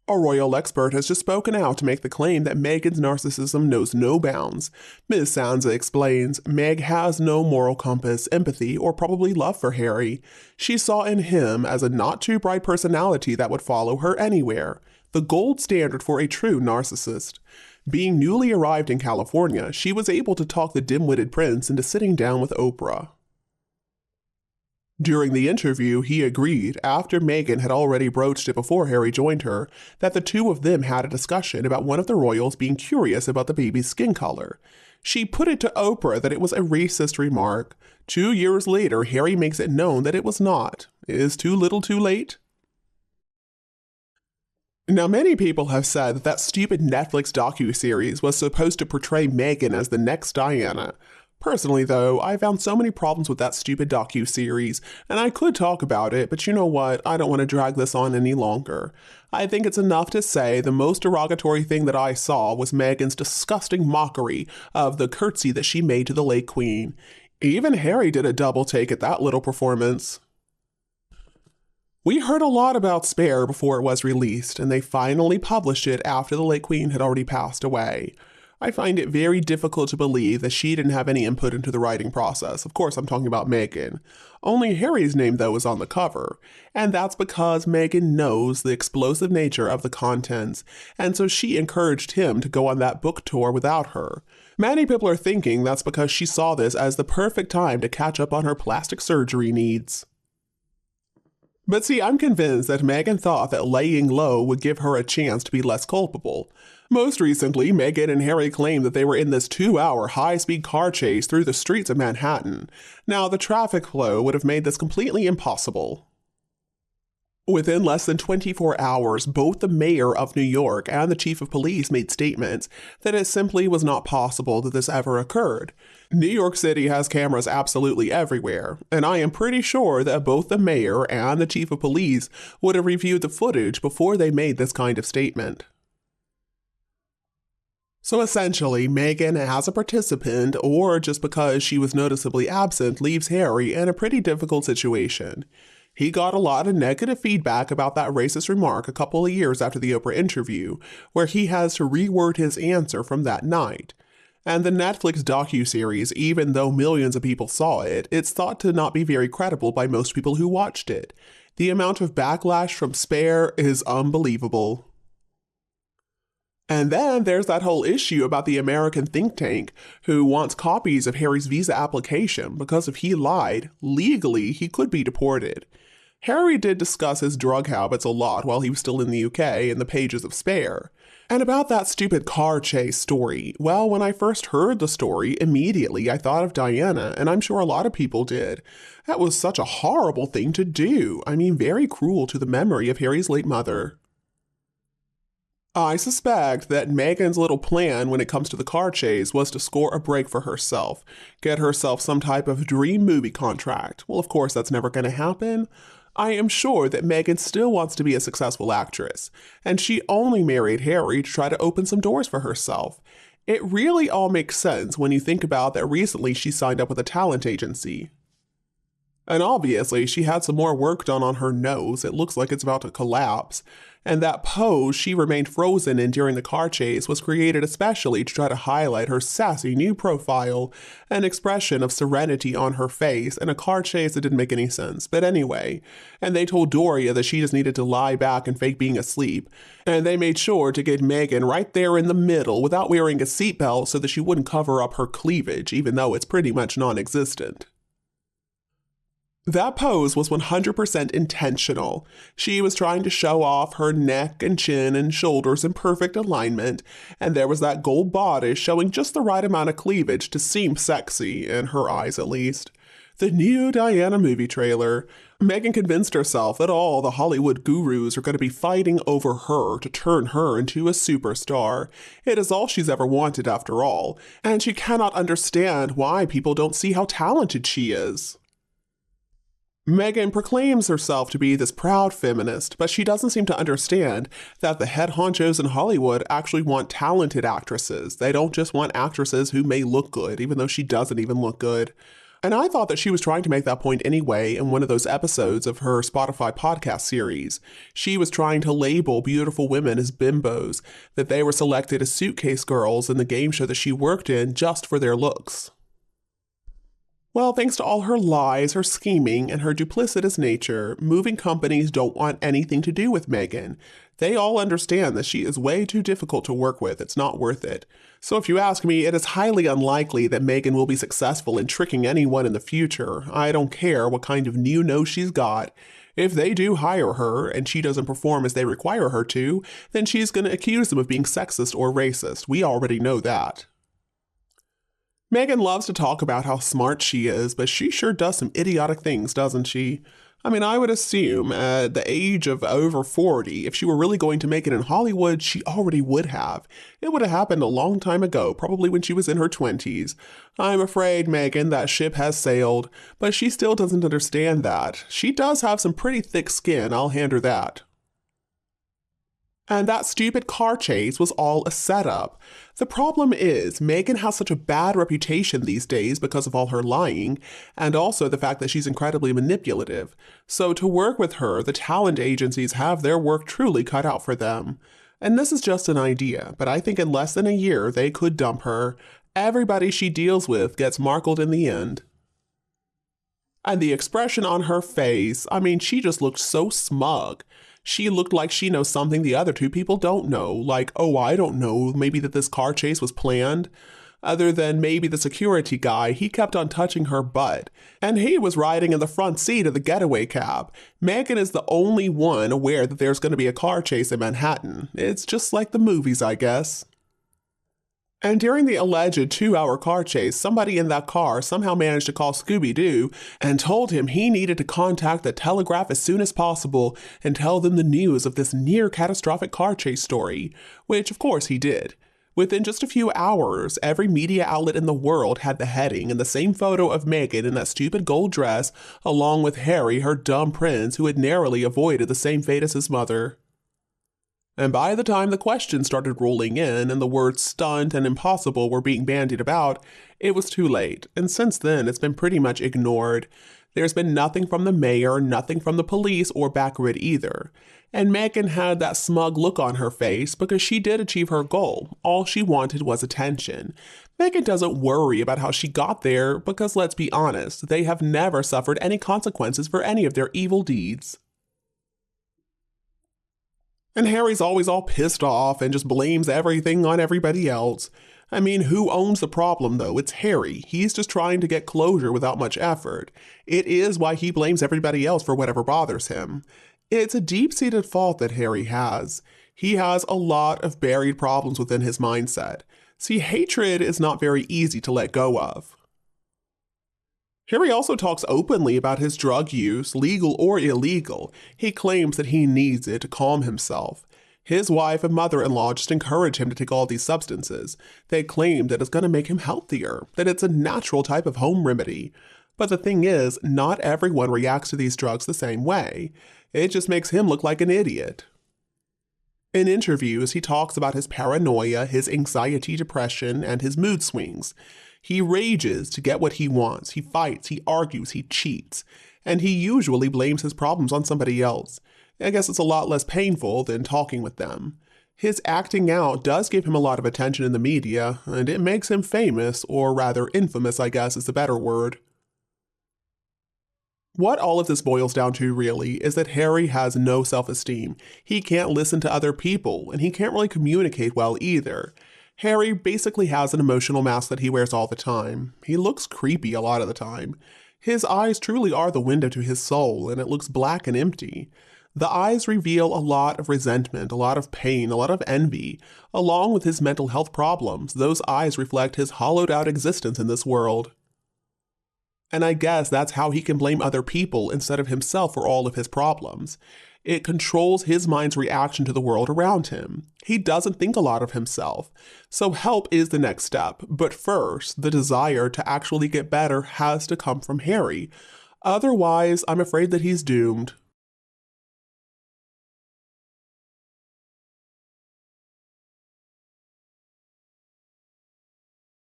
A royal expert has just spoken out to make the claim that Meghan's narcissism knows no bounds. Ms. Sansa explains, Meg has no moral compass, empathy, or probably love for Harry. She saw in him as a not-too-bright personality that would follow her anywhere, the gold standard for a true narcissist. Being newly arrived in California, she was able to talk the dim-witted prince into sitting down with Oprah. During the interview, he agreed, after Meghan had already broached it before Harry joined her, that the two of them had a discussion about one of the royals being curious about the baby's skin color. She put it to Oprah that it was a racist remark. 2 years later, Harry makes it known that it was not. Is too little too late? Now, many people have said that that stupid Netflix docuseries was supposed to portray Meghan as the next Diana. Personally, though, I found so many problems with that stupid docu-series, and I could talk about it, but you know what? I don't want to drag this on any longer. I think it's enough to say the most derogatory thing that I saw was Meghan's disgusting mockery of the curtsy that she made to the late Queen. Even Harry did a double take at that little performance. We heard a lot about Spare before it was released, and they finally published it after the late Queen had already passed away. I find it very difficult to believe that she didn't have any input into the writing process. Of course, I'm talking about Meghan. Only Harry's name, though, is on the cover. And that's because Meghan knows the explosive nature of the contents, and so she encouraged him to go on that book tour without her. Many people are thinking that's because she saw this as the perfect time to catch up on her plastic surgery needs. But see, I'm convinced that Meghan thought that laying low would give her a chance to be less culpable. Most recently, Meghan and Harry claimed that they were in this 2-hour high-speed car chase through the streets of Manhattan. Now, the traffic flow would have made this completely impossible. Within less than 24 hours, both the mayor of New York and the chief of police made statements that it simply was not possible that this ever occurred. New York City has cameras absolutely everywhere, and I am pretty sure that both the mayor and the chief of police would have reviewed the footage before they made this kind of statement. So essentially, Meghan as a participant, or just because she was noticeably absent, leaves Harry in a pretty difficult situation. He got a lot of negative feedback about that racist remark a couple of years after the Oprah interview, where he has to reword his answer from that night. And the Netflix docuseries, even though millions of people saw it, it's thought to not be very credible by most people who watched it. The amount of backlash from Spare is unbelievable. And then there's that whole issue about the American think tank who wants copies of Harry's visa application because if he lied, legally he could be deported. Harry did discuss his drug habits a lot while he was still in the UK in the pages of Spare. And about that stupid car chase story, well, when I first heard the story, immediately I thought of Diana, and I'm sure a lot of people did. That was such a horrible thing to do. I mean, very cruel to the memory of Harry's late mother. I suspect that Meghan's little plan when it comes to the car chase was to score a break for herself, get herself some type of dream movie contract. Well, of course, that's never going to happen. I am sure that Meghan still wants to be a successful actress, and she only married Harry to try to open some doors for herself. It really all makes sense when you think about that recently she signed up with a talent agency. And obviously, she had some more work done on her nose. It looks like it's about to collapse. And that pose she remained frozen in during the car chase was created especially to try to highlight her sassy new profile, an expression of serenity on her face, and a car chase that didn't make any sense. But anyway, and they told Doria that she just needed to lie back and fake being asleep. And they made sure to get Meghan right there in the middle without wearing a seatbelt so that she wouldn't cover up her cleavage, even though it's pretty much non-existent. That pose was 100% intentional. She was trying to show off her neck and chin and shoulders in perfect alignment, and there was that gold bodice showing just the right amount of cleavage to seem sexy, in her eyes at least. The new Diana movie trailer. Meghan convinced herself that all the Hollywood gurus are going to be fighting over her to turn her into a superstar. It is all she's ever wanted after all, and she cannot understand why people don't see how talented she is. Meghan proclaims herself to be this proud feminist, but she doesn't seem to understand that the head honchos in Hollywood actually want talented actresses. They don't just want actresses who may look good, even though she doesn't even look good. And I thought that she was trying to make that point anyway in one of those episodes of her Spotify podcast series. She was trying to label beautiful women as bimbos, that they were selected as suitcase girls in the game show that she worked in just for their looks. Well, thanks to all her lies, her scheming, and her duplicitous nature, moving companies don't want anything to do with Meghan. They all understand that she is way too difficult to work with. It's not worth it. So if you ask me, it is highly unlikely that Meghan will be successful in tricking anyone in the future. I don't care what kind of new nose she's got. If they do hire her and she doesn't perform as they require her to, then she's going to accuse them of being sexist or racist. We already know that. Meghan loves to talk about how smart she is, but she sure does some idiotic things, doesn't she? I mean, I would assume at the age of over 40, if she were really going to make it in Hollywood, she already would have. It would have happened a long time ago, probably when she was in her 20s. I'm afraid, Meghan, that ship has sailed, but she still doesn't understand that. She does have some pretty thick skin, I'll hand her that. And that stupid car chase was all a setup. The problem is, Meghan has such a bad reputation these days because of all her lying, and also the fact that she's incredibly manipulative. So to work with her, the talent agencies have their work truly cut out for them. And this is just an idea, but I think in less than a year they could dump her. Everybody she deals with gets markled in the end. And the expression on her face, I mean, she just looked so smug. She looked like she knows something the other two people don't know. Like, oh, I don't know, maybe that this car chase was planned. Other than maybe the security guy, he kept on touching her butt. And he was riding in the front seat of the getaway cab. Meghan is the only one aware that there's going to be a car chase in Manhattan. It's just like the movies, I guess. And during the alleged 2-hour car chase, somebody in that car somehow managed to call Scooby-Doo and told him he needed to contact the Telegraph as soon as possible and tell them the news of this near-catastrophic car chase story, which of course he did. Within just a few hours, every media outlet in the world had the heading and the same photo of Meghan in that stupid gold dress, along with Harry, her dumb prince, who had narrowly avoided the same fate as his mother. And by the time the questions started rolling in and the words stunt and impossible were being bandied about, it was too late, and since then it's been pretty much ignored. There's been nothing from the mayor, nothing from the police or Backrid either. And Meghan had that smug look on her face because she did achieve her goal. All she wanted was attention. Meghan doesn't worry about how she got there because, let's be honest, they have never suffered any consequences for any of their evil deeds. And Harry's always all pissed off and just blames everything on everybody else. I mean, who owns the problem, though? It's Harry. He's just trying to get closure without much effort. It is why he blames everybody else for whatever bothers him. It's a deep-seated fault that Harry has. He has a lot of buried problems within his mindset. See, hatred is not very easy to let go of. Harry also talks openly about his drug use, legal or illegal. He claims that he needs it to calm himself. His wife and mother-in-law just encourage him to take all these substances. They claim that it's going to make him healthier, that it's a natural type of home remedy. But the thing is, not everyone reacts to these drugs the same way. It just makes him look like an idiot. In interviews, he talks about his paranoia, his anxiety, depression, and his mood swings. He rages to get what he wants, he fights, he argues, he cheats, and he usually blames his problems on somebody else. I guess it's a lot less painful than talking with them. His acting out does give him a lot of attention in the media, and it makes him famous, or rather infamous, I guess is the better word. What all of this boils down to, really, is that Harry has no self-esteem. He can't listen to other people, and he can't really communicate well either. Harry basically has an emotional mask that he wears all the time. He looks creepy a lot of the time. His eyes truly are the window to his soul, and it looks black and empty. The eyes reveal a lot of resentment, a lot of pain, a lot of envy. Along with his mental health problems, those eyes reflect his hollowed-out existence in this world. And I guess that's how he can blame other people instead of himself for all of his problems. It controls his mind's reaction to the world around him. He doesn't think a lot of himself. So help is the next step. But first, the desire to actually get better has to come from Harry. Otherwise, I'm afraid that he's doomed.